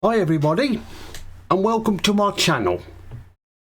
Hi everybody, and welcome to my channel.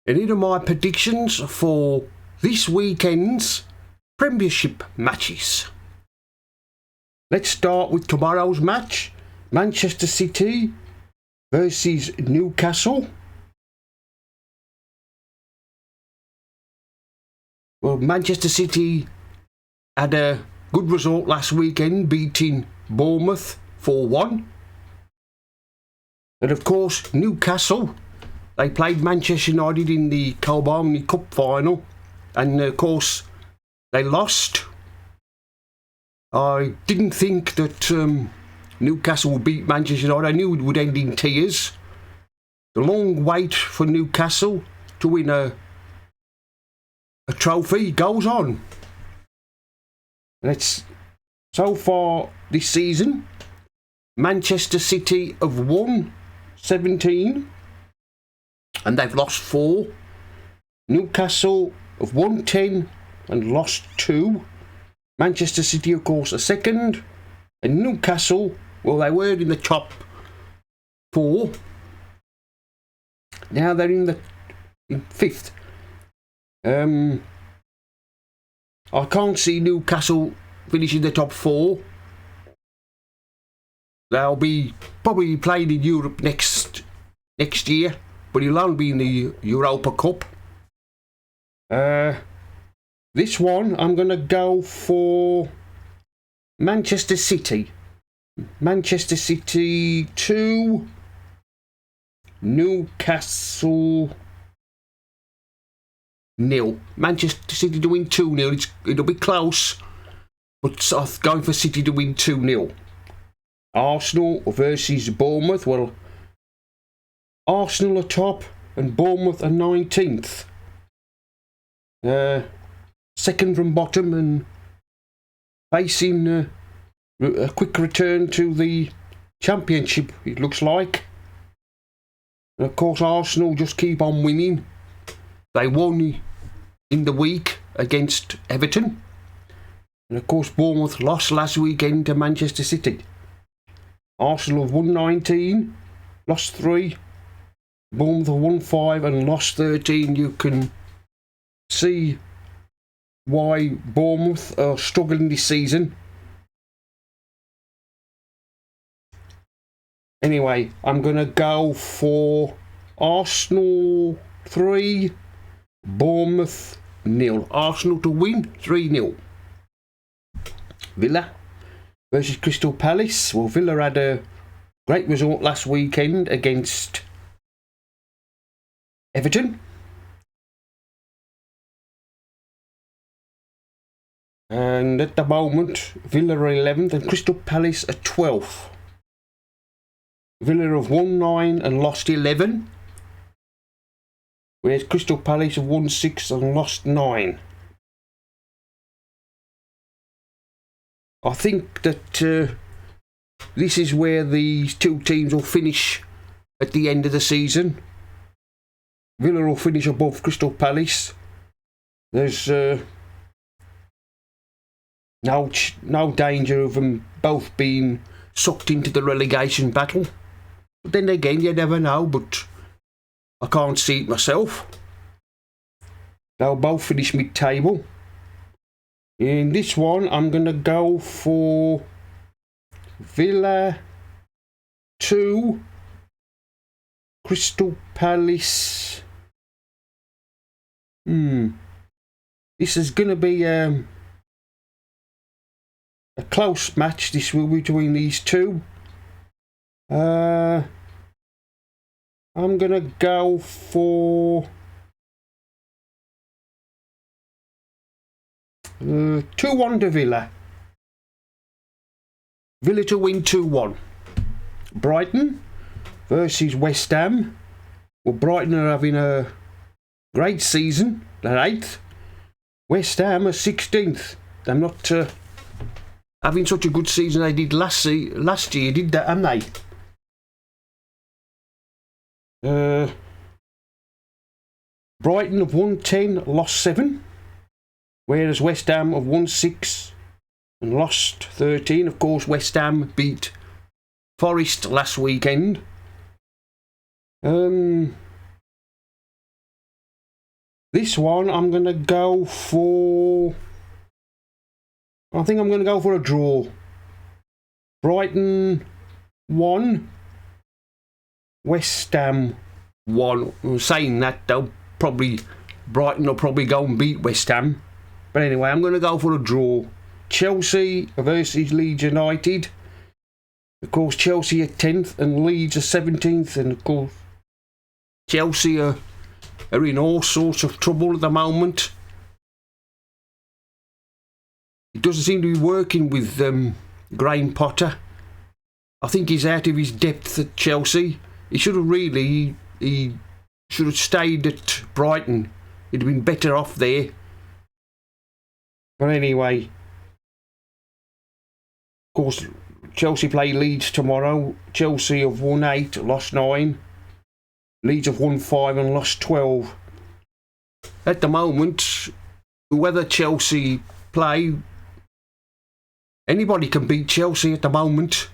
And here are my predictions for this weekend's Premiership matches. Let's start with tomorrow's match, Manchester City versus Newcastle. Well, Manchester City had a good result last weekend, beating Bournemouth 4-1. And of course, Newcastle, they played Manchester United in the Carabao Cup final, and of course, they lost. I didn't think that Newcastle would beat Manchester United. I knew it would end in tears. The long wait for Newcastle to win a trophy goes on. So far this season, Manchester City have won 17 and they've lost 4. Newcastle have won 10 and lost 2. Manchester City, of course, are second, and Newcastle, well, they were in the top 4. Now they're in 5th. I can't see Newcastle finishing the top 4. They'll be probably playing in Europe next year, but it'll only be in the Europa Cup. This one, I'm going to go for Manchester City. Manchester City 2, Newcastle 0. Manchester City to win 2-0. It'll be close, but I'm going for City to win 2-0. Arsenal versus Bournemouth. Well, Arsenal are top and Bournemouth are 19th. Second from bottom and facing a quick return to the Championship, it looks like. And of course, Arsenal just keep on winning. They won in the week against Everton. And of course, Bournemouth lost last weekend to Manchester City. Arsenal have won 19, lost 3. Bournemouth have won 5 and lost 13. You can see why Bournemouth are struggling this season. Anyway, I'm going to go for Arsenal 3, Bournemouth 0. Arsenal to win 3-0. Villa versus Crystal Palace. Well, Villa had a great result last weekend against Everton. And at the moment, Villa are 11th and Crystal Palace are 12th. Villa have won 9 and lost 11. Whereas Crystal Palace have won 6 and lost 9. I think that this is where these two teams will finish at the end of the season. Villa will finish above Crystal Palace. There's no danger of them both being sucked into the relegation battle. But then again, you never know, but I can't see it myself. They'll both finish mid-table. In this one, I'm going to go for Villa 2, Crystal Palace. This is going to be a close match. This will be between these two. I'm going to go for 2-1 to Villa. Villa to win 2-1. Brighton versus West Ham. Well, Brighton are having a great season. They're 8th. West Ham are 16th. They're not having such a good season they did last year, did they? Haven't they? Brighton have won 10, lost 7. Whereas West Ham have won 6 and lost 13. Of course, West Ham beat Forest last weekend. This one I'm going to go for... I think I'm going to go for a draw. Brighton 1. West Ham 1. I'm saying that, though, Brighton will probably go and beat West Ham. But anyway, I'm going to go for a draw. Chelsea versus Leeds United. Of course, Chelsea are 10th and Leeds are 17th. And of course, Chelsea are in all sorts of trouble at the moment. It doesn't seem to be working with Graham Potter. I think he's out of his depth at Chelsea. He should have he should have stayed at Brighton. He'd have been better off there. But anyway, of course, Chelsea play Leeds tomorrow. Chelsea have won 8, lost 9. Leeds have won 5 and lost 12. At the moment, whether Chelsea play, anybody can beat Chelsea at the moment.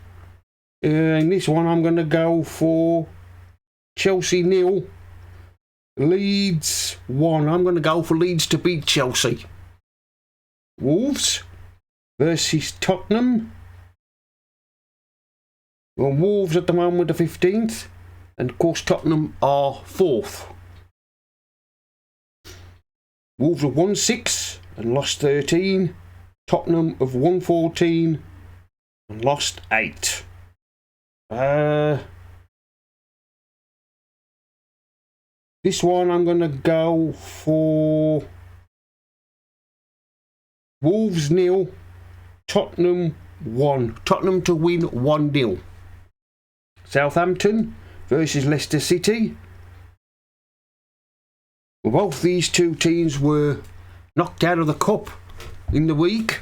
In this one, I'm going to go for Chelsea 0, Leeds 1. I'm going to go for Leeds to beat Chelsea. Wolves versus Tottenham. Well, Wolves at the moment are 15th, and of course Tottenham are 4th. Wolves have won 6 and lost 13. Tottenham have won 14 and lost 8. This one I'm going to go for Wolves 0, Tottenham 1. Tottenham to win 1-0. Southampton versus Leicester City. Well, both these two teams were knocked out of the cup in the week.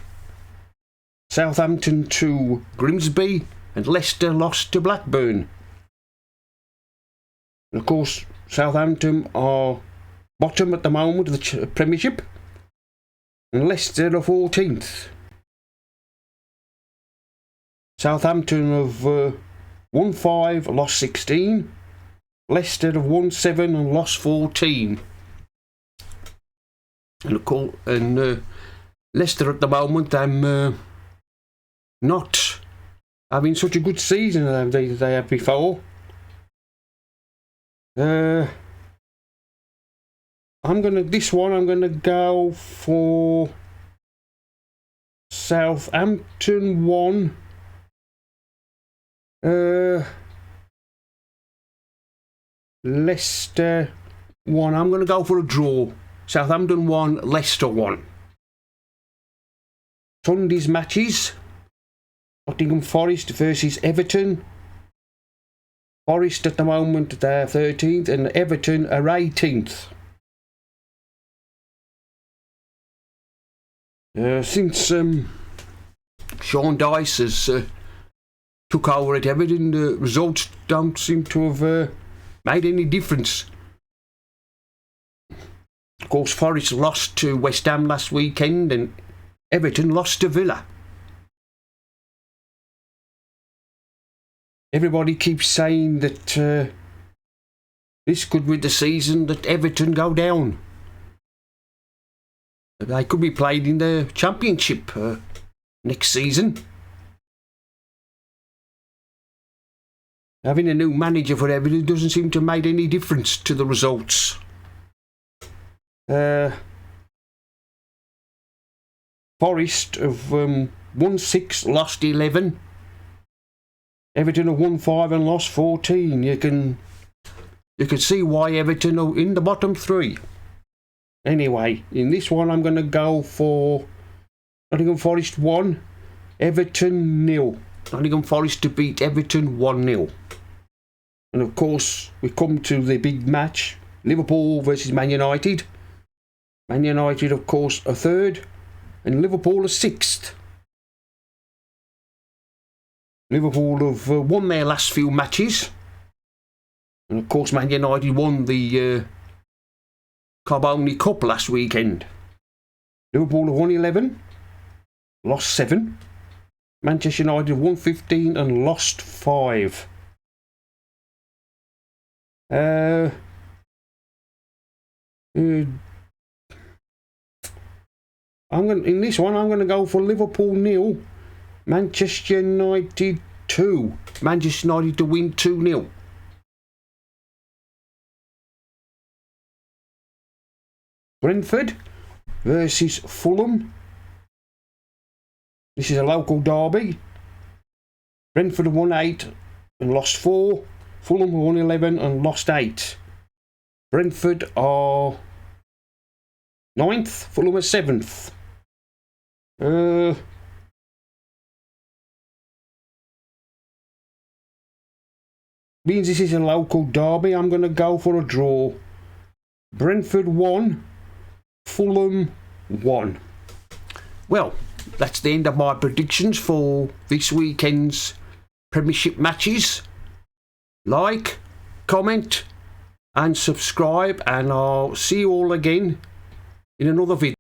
Southampton to Grimsby and Leicester lost to Blackburn. And of course, Southampton are bottom at the moment of the Premiership, and Leicester are 14th. Southampton have won 5, lost 16. Leicester have won 7 and lost 14. And of course, Leicester at the moment, I'm not having such a good season as they have before. I'm gonna go for Southampton 1. Leicester 1. I'm gonna go for a draw. Southampton 1, Leicester 1. Sunday's matches: Nottingham Forest versus Everton. Forest at the moment they're 13th and Everton are 18th. Since Sean Dyche has took over at Everton, the results don't seem to have made any difference. Of course, Forest lost to West Ham last weekend and Everton lost to Villa. Everybody keeps saying that this could be the season that Everton go down. They could be played in the Championship next season. Having a new manager for Everton doesn't seem to have made any difference to the results. Forest have won 6, lost 11. Everton have won 5 and lost 14. You can see why Everton are in the bottom 3. Anyway, in this one I'm going to go for Nottingham Forest 1, Everton 0. Nottingham Forest to beat Everton 1-0. And of course, we come to the big match, Liverpool versus Man United. Man United, of course, are 3rd, and Liverpool are 6th. Liverpool have won their last few matches. And of course, Man United won the Carboni Cup last weekend. Liverpool have won 11, lost 7. Manchester United have won 15 and lost 5. In this one, I'm going to go for Liverpool 0, Manchester United 2. Manchester United to win 2-0. Brentford versus Fulham. This is a local derby. Brentford have won 8 and lost 4. Fulham have won 11 and lost 8. Brentford are 9th. Fulham are 7th. Means this is a local derby. I'm going to go for a draw. Brentford 1, Fulham 1. Well, that's the end of my predictions for this weekend's Premiership matches. Like, comment and subscribe, and I'll see you all again in another video.